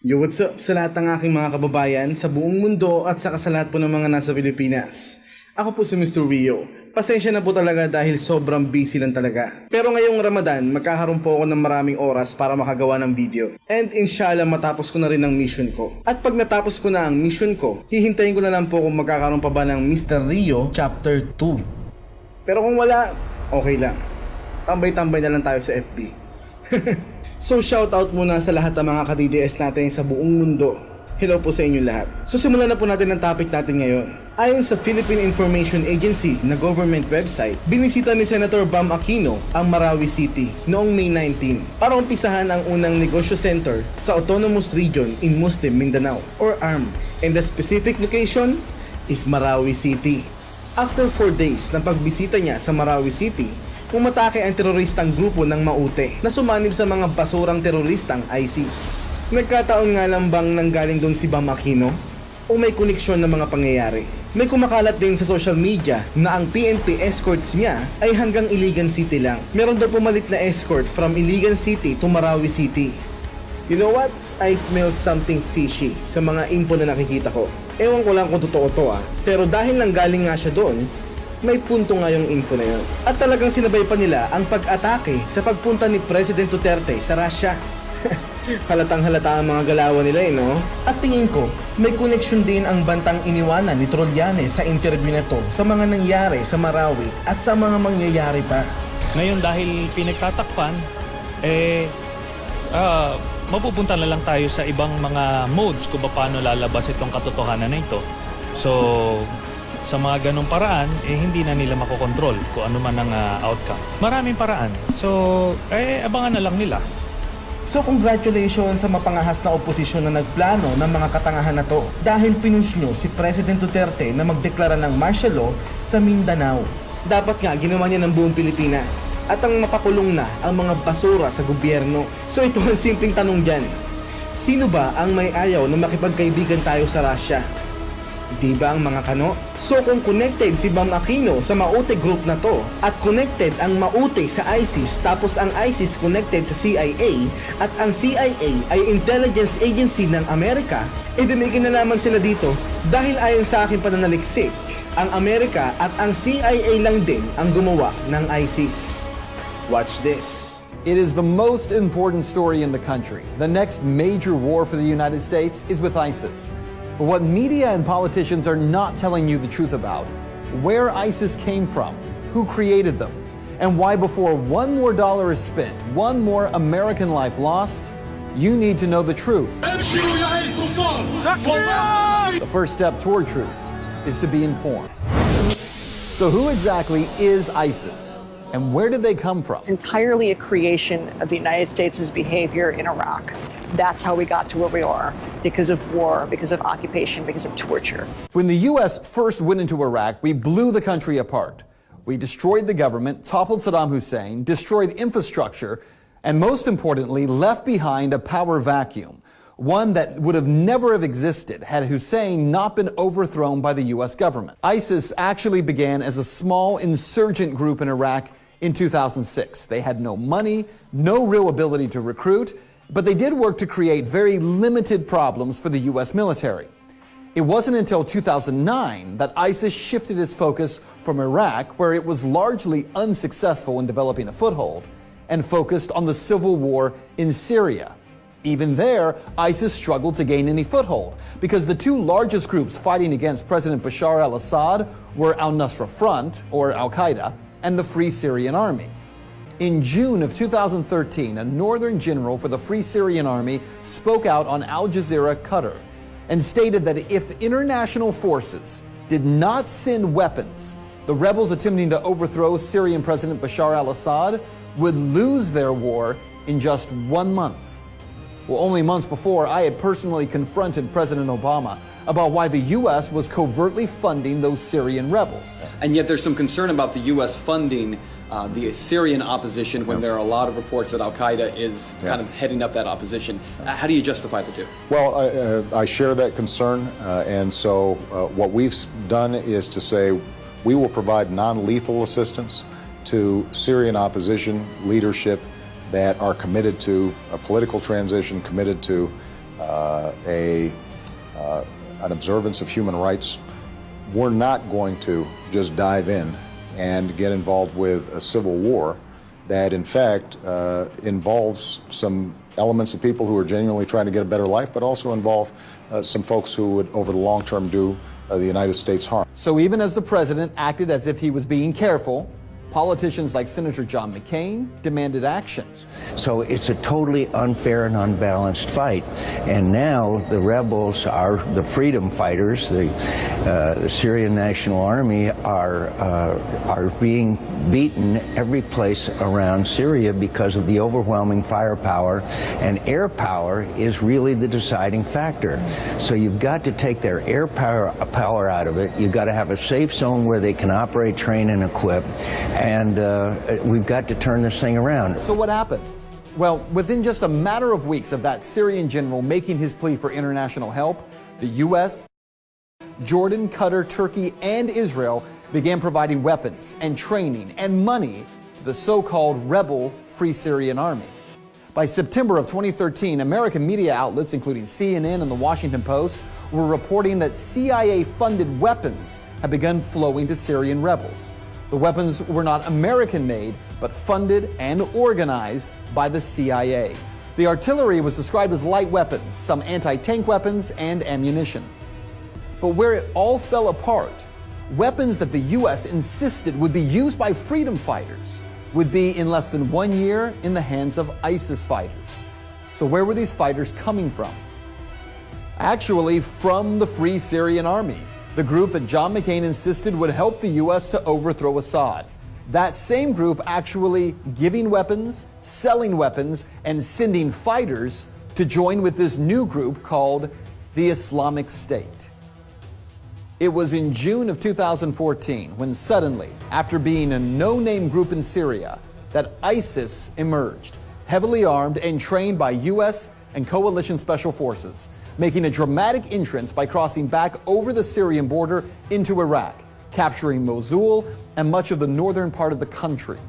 Yo, what's up sa lahat ng aking mga kababayan sa buong mundo at saka sa lahat po ng mga nasa Pilipinas. Ako po si Mr. Riyoh. Pasensya na po talaga dahil sobrang busy lang talaga. Pero ngayong Ramadan, magkakaroon po ako ng maraming oras para makagawa ng video. And inshallah matapos ko na rin ang mission ko. At pag natapos ko na ang mission ko, hihintayin ko na lang po kung magkakaroon pa ba ng Mr. Riyoh Chapter 2. Pero kung wala, okay lang. Tambay-tambay na lang tayo sa FB. So shoutout muna sa lahat ng mga ka-DDS natin sa buong mundo. Hello po sa inyong lahat. So simulan na po natin ang topic natin ngayon. Ayon sa Philippine Information Agency na government website, binisita ni Senator Bam Aquino ang Marawi City noong May 19 para umpisahan ang unang negosyo center sa Autonomous Region in Muslim Mindanao or ARM, and the specific location is Marawi City. After 4 days ng pagbisita niya sa Marawi City, umatake ang teroristang grupo ng Maute na sumanib sa mga basurang teroristang ISIS. Nagkataon nga lang bang nanggaling doon si Bam Aquino? O may koneksyon ng mga pangyayari? May kumakalat din sa social media na ang PNP escorts niya ay hanggang Iligan City lang. Meron daw pumalit na escort from Iligan City to Marawi City. You know what? I smell something fishy sa mga info na nakikita ko. Ewan ko lang kung totoo to pero dahil nanggaling nga siya doon, may punto nga yung info na yun. At talagang sinabay pa nila ang pag-atake sa pagpunta ni President Duterte sa Russia. Halatang halata ang mga galawan nila no? At tingin ko, may connection din ang bantang iniwanan ni Trollianes sa interview na to sa mga nangyari sa Marawi at sa mga mangyayari pa. Ngayon dahil pinagtatakpan, mapupunta na lang tayo sa ibang mga modes kung paano lalabas itong katotohanan na ito. So, sa mga ganong paraan, hindi na nila makokontrol kung ano man ang outcome. Maraming paraan. So, abangan na lang nila. So, congratulations sa mapangahas na oposisyon na nagplano ng mga katangahan na to dahil pinush nyo si President Duterte na magdeklara ng martial law sa Mindanao. Dapat nga ginawa niya ng buong Pilipinas at ang mapakulong na ang mga basura sa gobyerno. So, ito ang simpleng tanong dyan. Sino ba ang may ayaw na makipagkaibigan tayo sa Russia? Di ba ang mga kano? So kung connected si Bam Aquino sa Maute group na to at connected ang Maute sa ISIS tapos ang ISIS connected sa CIA at ang CIA ay intelligence agency ng Amerika, may kinalaman sila dito dahil ayon sa aking pananaliksik, ang Amerika at ang CIA lang din ang gumawa ng ISIS. Watch this. It is the most important story in the country. The next major war for the United States is with ISIS. But what media and politicians are not telling you the truth about, where ISIS came from, who created them, and why before one more dollar is spent, one more American life lost, you need to know the truth. The first step toward truth is to be informed. So who exactly is ISIS? And where did they come from? It's entirely a creation of the United States' behavior in Iraq. That's how we got to where we are, because of war, because of occupation, because of torture. When the U.S. first went into Iraq, we blew the country apart. We destroyed the government, toppled Saddam Hussein, destroyed infrastructure, and most importantly, left behind a power vacuum, one that would have never have existed had Hussein not been overthrown by the U.S. government. ISIS actually began as a small insurgent group in Iraq in 2006. They had no money, no real ability to recruit, but they did work to create very limited problems for the U.S. military. It wasn't until 2009 that ISIS shifted its focus from Iraq, where it was largely unsuccessful in developing a foothold, and focused on the civil war in Syria. Even there, ISIS struggled to gain any foothold because the two largest groups fighting against President Bashar al-Assad were al-Nusra Front, or Al-Qaeda, and the Free Syrian Army. In June of 2013, a northern general for the Free Syrian Army spoke out on Al Jazeera, Qatar, and stated that if international forces did not send weapons, the rebels attempting to overthrow Syrian President Bashar al-Assad would lose their war in just 1 month. Well, only months before, I had personally confronted President Obama about why the U.S. was covertly funding those Syrian rebels. And yet there's some concern about the U.S. funding the Syrian opposition when there are a lot of reports that Al-Qaeda is kind of heading up that opposition. How do you justify the two? Well, I share that concern, and so what we've done is to say we will provide non-lethal assistance to Syrian opposition leadership that are committed to a political transition, committed to an observance of human rights, we're not going to just dive in and get involved with a civil war that in fact involves some elements of people who are genuinely trying to get a better life, but also involve some folks who would over the long term do the United States harm. So even as the president acted as if he was being careful, politicians like Senator John McCain demanded action. So it's a totally unfair and unbalanced fight. And now the rebels are the freedom fighters, the Syrian National Army are being beaten every place around Syria because of the overwhelming firepower, and air power is really the deciding factor. So you've got to take their air power out of it. You've got to have a safe zone where they can operate, train, and equip. And we've got to turn this thing around. So what happened? Well, within just a matter of weeks of that Syrian general making his plea for international help, the U.S., Jordan, Qatar, Turkey, and Israel began providing weapons and training and money to the so-called rebel Free Syrian Army. By September of 2013, American media outlets, including CNN and the Washington Post, were reporting that CIA-funded weapons had begun flowing to Syrian rebels. The weapons were not American-made, but funded and organized by the CIA. The artillery was described as light weapons, some anti-tank weapons, and ammunition. But where it all fell apart, weapons that the U.S. insisted would be used by freedom fighters would be in less than 1 year in the hands of ISIS fighters. So where were these fighters coming from? Actually, from the Free Syrian Army, the group that John McCain insisted would help the U.S. to overthrow Assad. That same group actually giving weapons, selling weapons, and sending fighters to join with this new group called the Islamic State. It was in June of 2014 when suddenly, after being a no-name group in Syria, that ISIS emerged, heavily armed and trained by U.S. and coalition special forces, making a dramatic entrance by crossing back over the Syrian border into Iraq, capturing Mosul and much of the northern part of the country.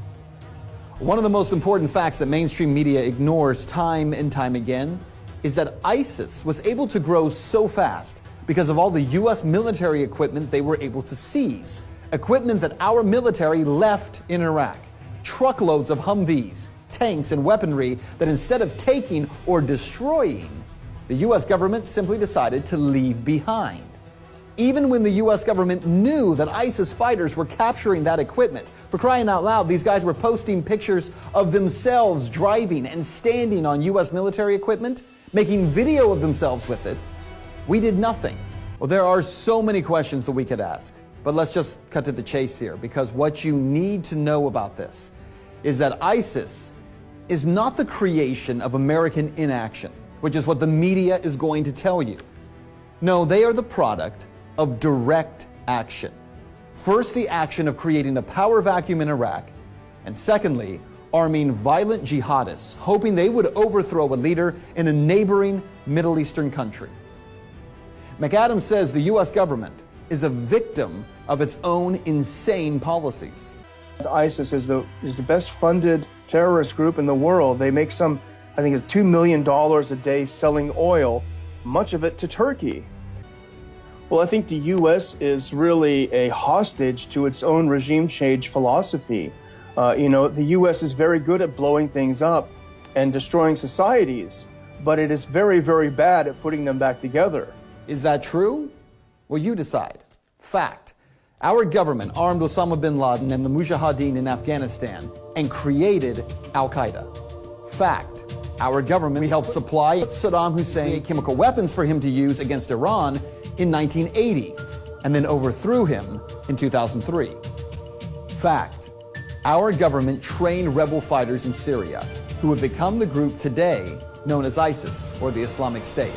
One of the most important facts that mainstream media ignores time and time again is that ISIS was able to grow so fast because of all the U.S. military equipment they were able to seize, equipment that our military left in Iraq, truckloads of Humvees, tanks, and weaponry that instead of taking or destroying, the U.S. government simply decided to leave behind. Even when the U.S. government knew that ISIS fighters were capturing that equipment, for crying out loud, these guys were posting pictures of themselves driving and standing on U.S. military equipment, making video of themselves with it, we did nothing. Well, there are so many questions that we could ask, but let's just cut to the chase here, because what you need to know about this is that ISIS is not the creation of American inaction, which is what the media is going to tell you. No, they are the product of direct action. First, the action of creating a power vacuum in Iraq, and secondly, arming violent jihadists, hoping they would overthrow a leader in a neighboring Middle Eastern country. McAdams says the U.S. government is a victim of its own insane policies. ISIS is the best funded terrorist group in the world. They make I think it's $2 million a day selling oil, much of it to Turkey. Well, I think the U.S. is really a hostage to its own regime change philosophy. The U.S. is very good at blowing things up and destroying societies, but it is very, very bad at putting them back together. Is that true? Well, you decide. Fact. Our government armed Osama bin Laden and the Mujahideen in Afghanistan and created Al-Qaeda. Fact. Our government helped supply Saddam Hussein chemical weapons for him to use against Iran in 1980 and then overthrew him in 2003. Fact. Our government trained rebel fighters in Syria who have become the group today known as ISIS or the Islamic State.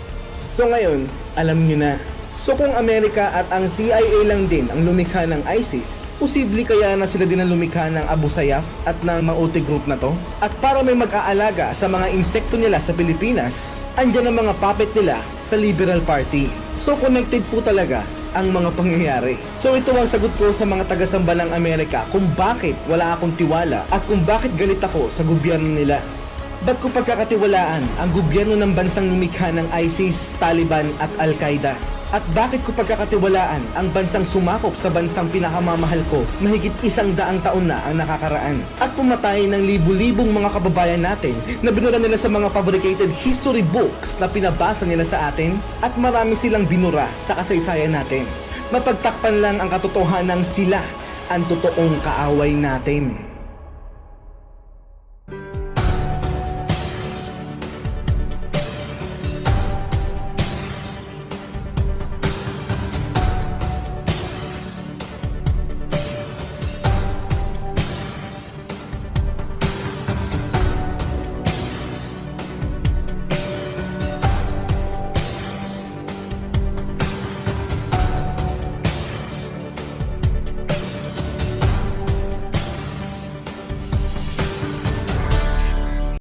So ngayon, alam nyo na. So kung Amerika at ang CIA lang din ang lumikha ng ISIS, posible kaya na sila din ang lumikha ng Abu Sayyaf at ng Maute group na to? At para may mag-aalaga sa mga insekto nila sa Pilipinas, andyan ang mga puppet nila sa Liberal Party. So connected po talaga ang mga pangyayari. So ito ang sagot ko sa mga taga-samba ng Amerika kung bakit wala akong tiwala at kung bakit galit ako sa gobyerno nila. Ba't ko pagkakatiwalaan ang gobyerno ng bansang lumikha ng ISIS, Taliban at Al-Qaeda? At bakit ko pagkakatiwalaan ang bansang sumakop sa bansang pinakamamahal ko mahigit 100 taon na ang nakakaraan? At pumatay ng libu-libong mga kababayan natin na binura nila sa mga fabricated history books na pinabasa nila sa atin? At marami silang binura sa kasaysayan natin. Mapagtakpan lang ang katotohanan sila ang totoong kaaway natin.